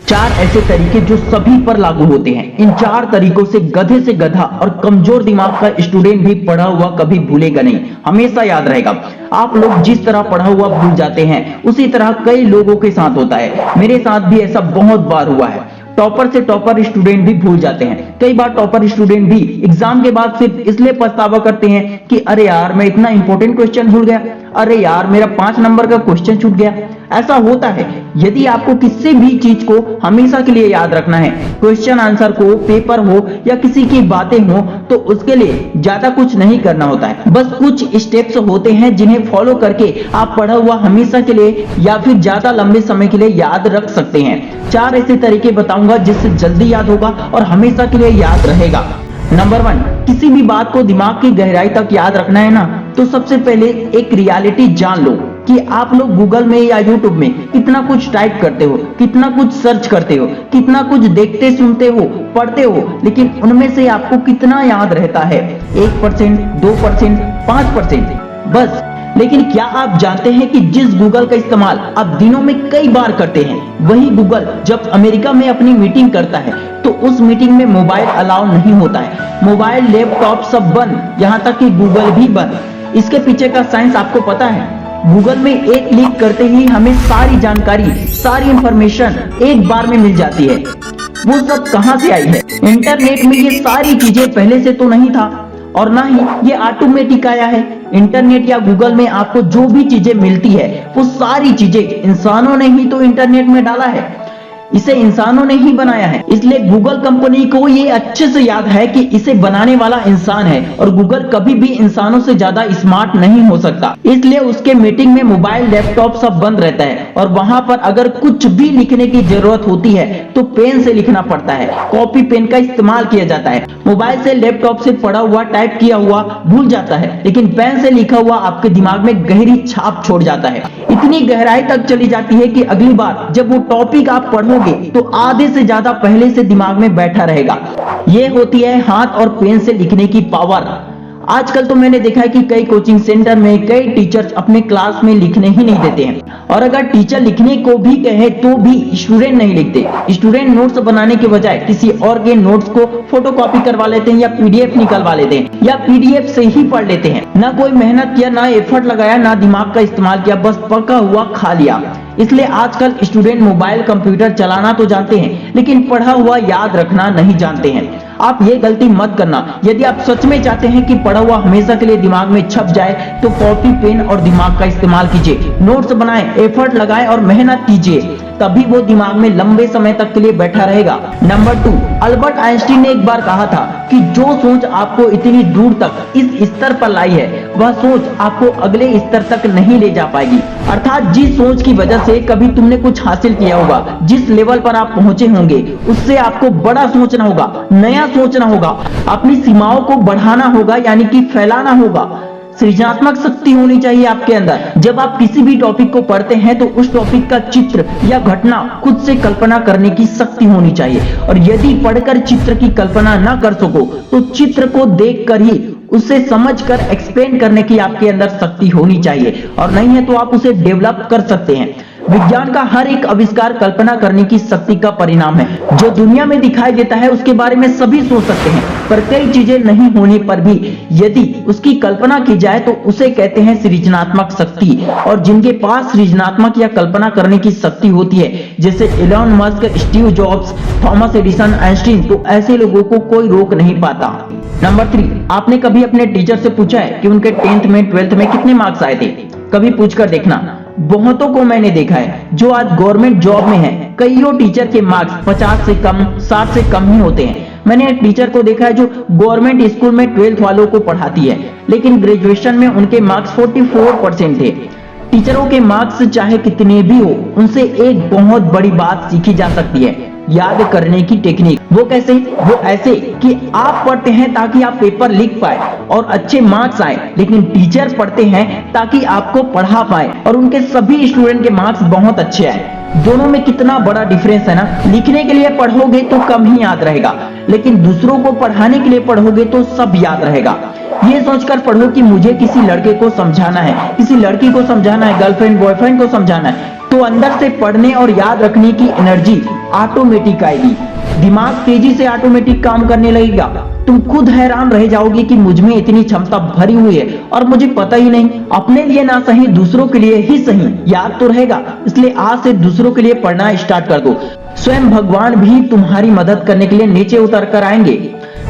चार ऐसे तरीके जो सभी पर लागू होते हैं। इन चार तरीकों से गधा और कमजोर दिमाग का स्टूडेंट भी पढ़ा हुआ कभी भूलेगा नहीं, हमेशा याद रहेगा। आप लोग जिस तरह पढ़ा हुआ भूल जाते हैं, उसी तरह कई लोगों के साथ होता है। मेरे साथ भी ऐसा बहुत बार हुआ है। टॉपर से टॉपर स्टूडेंट भी भूल जाते हैं। कई बार टॉपर स्टूडेंट भी एग्जाम के बाद सिर्फ इसलिए पछतावा करते हैं कि अरे यार मैं इतना इंपॉर्टेंट क्वेश्चन भूल गया, अरे यार मेरा 5 नंबर का क्वेश्चन छूट गया। ऐसा होता है। यदि आपको किसी भी चीज को हमेशा के लिए याद रखना है, क्वेश्चन आंसर को, पेपर हो या किसी की बातें हो, तो उसके लिए ज्यादा कुछ नहीं करना होता है। बस कुछ स्टेप्स होते हैं जिन्हें फॉलो करके आप पढ़ा हुआ हमेशा के लिए या फिर ज्यादा लंबे समय के लिए याद रख सकते हैं। 4 ऐसे तरीके बताऊंगा जिससे जल्दी याद होगा और हमेशा के लिए याद रहेगा। नंबर 1, किसी भी बात को दिमाग की गहराई तक याद रखना है ना, तो सबसे पहले एक रियलिटी जान लो कि आप लोग गूगल में या यूट्यूब में कितना कुछ टाइप करते हो, कितना कुछ सर्च करते हो, कितना कुछ देखते, सुनते हो, पढ़ते हो, लेकिन उनमें से आपको कितना याद रहता है? 1%, 2%, 5%, बस। लेकिन क्या आप जानते हैं कि जिस गूगल का इस्तेमाल आप दिनों में कई बार करते हैं, वही गूगल जब अमेरिका में अपनी मीटिंग करता है तो उस मीटिंग में मोबाइल अलाउ नहीं होता है। मोबाइल, लैपटॉप सब बंद, यहाँ तक कि गूगल भी बंद। इसके पीछे का साइंस आपको पता है? गूगल में एक क्लिक करते ही हमें सारी जानकारी, सारी इंफॉर्मेशन एक बार में मिल जाती है। वो सब कहां से आई है? इंटरनेट में ये सारी चीजें पहले से तो नहीं था, और ना ही ये ऑटोमेटिक आया है। इंटरनेट या गूगल में आपको जो भी चीजें मिलती है, वो सारी चीजें इंसानों ने ही तो इंटरनेट में डाला है, इसे इंसानों ने ही बनाया है। इसलिए गूगल कंपनी को ये अच्छे से याद है कि इसे बनाने वाला इंसान है, और गूगल कभी भी इंसानों से ज्यादा स्मार्ट नहीं हो सकता। इसलिए उसके मीटिंग में मोबाइल, लैपटॉप सब बंद रहता है, और वहां पर अगर कुछ भी लिखने की जरूरत होती है तो पेन से लिखना पड़ता है, कॉपी पेन का इस्तेमाल किया जाता है। मोबाइल से, लैपटॉप से पढ़ा हुआ, टाइप किया हुआ भूल जाता है, लेकिन पेन से लिखा हुआ आपके दिमाग में गहरी छाप छोड़ जाता है। इतनी गहराई तक चली जाती है कि अगली बार जब वो टॉपिक आप पढ़ोगे तो आधे से ज्यादा पहले से दिमाग में बैठा रहेगा। ये होती है हाथ और पेन से लिखने की पावर। आजकल तो मैंने देखा है कि कई कोचिंग सेंटर में कई टीचर्स अपने क्लास में लिखने ही नहीं देते हैं, और अगर टीचर लिखने को भी कहे तो भी स्टूडेंट नहीं लिखते। स्टूडेंट नोट्स बनाने के बजाय किसी और के नोट्स को फोटोकॉपी करवा लेते हैं या पीडीएफ निकलवा लेते हैं, या पीडीएफ से ही पढ़ लेते हैं। ना कोई मेहनत किया, ना एफर्ट लगाया, ना दिमाग का इस्तेमाल किया, बस पका हुआ खा लिया। इसलिए आजकल स्टूडेंट मोबाइल, कंप्यूटर चलाना तो जानते हैं, लेकिन पढ़ा हुआ याद रखना नहीं जानते हैं। आप ये गलती मत करना। यदि आप सच में चाहते हैं कि पढ़ा हुआ हमेशा के लिए दिमाग में छप जाए, तो कॉपी, पेन और दिमाग का इस्तेमाल कीजिए। नोट्स बनाएं, एफर्ट लगाएं और मेहनत कीजिए, तभी वो दिमाग में लंबे समय तक के लिए बैठा रहेगा। नंबर 2, अल्बर्ट आइंस्टीन ने एक बार कहा था कि जो सोच आपको इतनी दूर तक, इस स्तर पर लाई है, वह सोच आपको अगले स्तर तक नहीं ले जा पाएगी। अर्थात जिस सोच की वजह से कभी तुमने कुछ हासिल किया होगा, जिस लेवल पर आप पहुंचे होंगे, उससे आपको बड़ा सोचना होगा, नया सोचना होगा, अपनी सीमाओं को बढ़ाना होगा, यानी कि फैलाना होगा। सृजनात्मक शक्ति होनी चाहिए आपके अंदर। जब आप किसी भी टॉपिक को पढ़ते हैं तो उस टॉपिक का चित्र या घटना खुद से कल्पना करने की शक्ति होनी चाहिए, और यदि पढ़कर चित्र की कल्पना ना कर सको तो चित्र को देखकर ही उसे समझकर एक्सप्लेन करने की आपके अंदर शक्ति होनी चाहिए, और नहीं है तो आप उसे डेवलप कर सकते हैं। विज्ञान का हर एक आविष्कार कल्पना करने की शक्ति का परिणाम है। जो दुनिया में दिखाई देता है उसके बारे में सभी सोच सकते हैं, पर कई चीजें नहीं होने पर भी यदि उसकी कल्पना की जाए तो उसे कहते हैं सृजनात्मक शक्ति। और जिनके पास सृजनात्मक या कल्पना करने की शक्ति होती है, जैसे Elon Musk, Steve Jobs, Thomas Edison, Einstein, तो ऐसे लोगों को कोई रोक नहीं पाता। नंबर 3, आपने कभी अपने टीचर से पूछा है कि उनके 10th में, 12th में कितने मार्क्स आए थे? कभी पूछकर देखना। बहुतों को मैंने देखा है जो आज गवर्नमेंट जॉब में है, कईयों टीचर के मार्क्स 50 से कम, 60 से कम ही होते हैं। मैंने एक टीचर को देखा है जो गवर्नमेंट स्कूल में 12th वालों को पढ़ाती है, लेकिन ग्रेजुएशन में उनके मार्क्स 44% थे। टीचरों के मार्क्स चाहे कितने भी हो, उनसे एक बहुत बड़ी बात सीखी जा सकती है, याद करने की टेक्निक। वो कैसे? वो ऐसे कि आप पढ़ते हैं ताकि आप पेपर लिख पाए और अच्छे मार्क्स आए, लेकिन टीचर पढ़ते हैं ताकि आपको पढ़ा पाए और उनके सभी स्टूडेंट के मार्क्स बहुत अच्छे आए। दोनों में कितना बड़ा डिफरेंस है ना। लिखने के लिए पढ़ोगे तो कम ही याद रहेगा, लेकिन दूसरों को पढ़ाने के लिए पढ़ोगे तो सब याद रहेगा। ये सोचकर पढ़ो कि मुझे किसी लड़के को समझाना है, किसी लड़की को समझाना है, गर्लफ्रेंड बॉयफ्रेंड को समझाना है, तो अंदर से पढ़ने और याद रखने की एनर्जी ऑटोमेटिक आएगी। दिमाग तेजी से ऑटोमेटिक काम करने लगेगा। तुम खुद हैरान रह जाओगे कि मुझ में इतनी क्षमता भरी हुई है और मुझे पता ही नहीं। अपने लिए ना सही, दूसरों के लिए ही सही याद तो रहेगा। इसलिए आज से दूसरों के लिए पढ़ना स्टार्ट कर दो। स्वयं भगवान भी तुम्हारी मदद करने के लिए नीचे उतर कर आएंगे।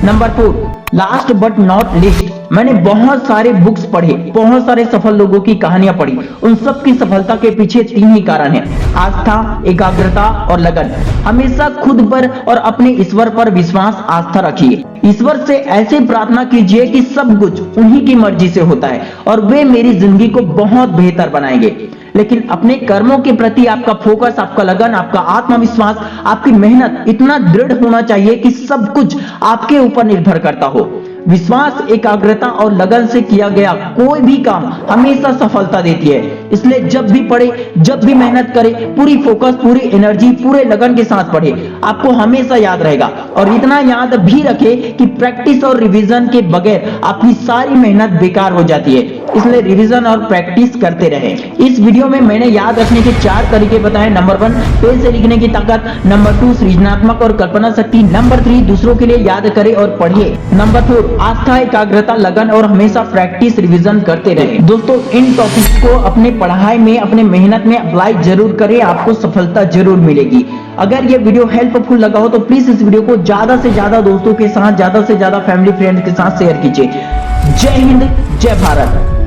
Number 4, last but not least, मैंने बहुत सारे बुक्स पढ़े, बहुत सारे सफल लोगों की कहानियां पढ़ी। उन सब की सफलता के पीछे 3 ही कारण हैं: आस्था, एकाग्रता और लगन। हमेशा खुद पर और अपने ईश्वर पर विश्वास, आस्था रखिए। ईश्वर से ऐसे प्रार्थना कीजिए कि सब कुछ उन्हीं की मर्जी से होता है और वे मेरी जिंदगी को बहुत बेहतर बनाएंगे। लेकिन अपने कर्मों के प्रति आपका फोकस, आपका लगन, आपका आत्मविश्वास, आपकी मेहनत इतना दृढ़ होना चाहिए कि सब कुछ आपके ऊपर निर्भर करता हो। विश्वास, एकाग्रता और लगन से किया गया कोई भी काम हमेशा सफलता देती है। इसलिए जब भी पढ़े, जब भी मेहनत करे, पूरी फोकस, पूरी एनर्जी, पूरे लगन के साथ पढ़े, आपको हमेशा याद रहेगा। और इतना याद भी रखे कि प्रैक्टिस और रिवीजन के बगैर आपकी सारी मेहनत बेकार हो जाती है। इसलिए रिवीजन और प्रैक्टिस करते रहे। इस वीडियो में मैंने याद रखने के 4 तरीके बताए। नंबर 1, पेन से लिखने की ताकत। नंबर 2, सृजनात्मक और कल्पना शक्ति। नंबर 3, दूसरों के लिए याद करे और पढ़िए। नंबर 4, आस्था, एकाग्रता, लगन और हमेशा प्रैक्टिस, रिवीजन करते रहे। दोस्तों, इन टॉपिक्स को अपने पढ़ाई में, अपने मेहनत में अप्लाई जरूर करें, आपको सफलता जरूर मिलेगी। अगर ये वीडियो हेल्पफुल लगा हो तो प्लीज इस वीडियो को ज्यादा से ज्यादा दोस्तों के साथ, ज्यादा से ज्यादा फैमिली फ्रेंड के साथ शेयर कीजिए। जय हिंद, जय भारत।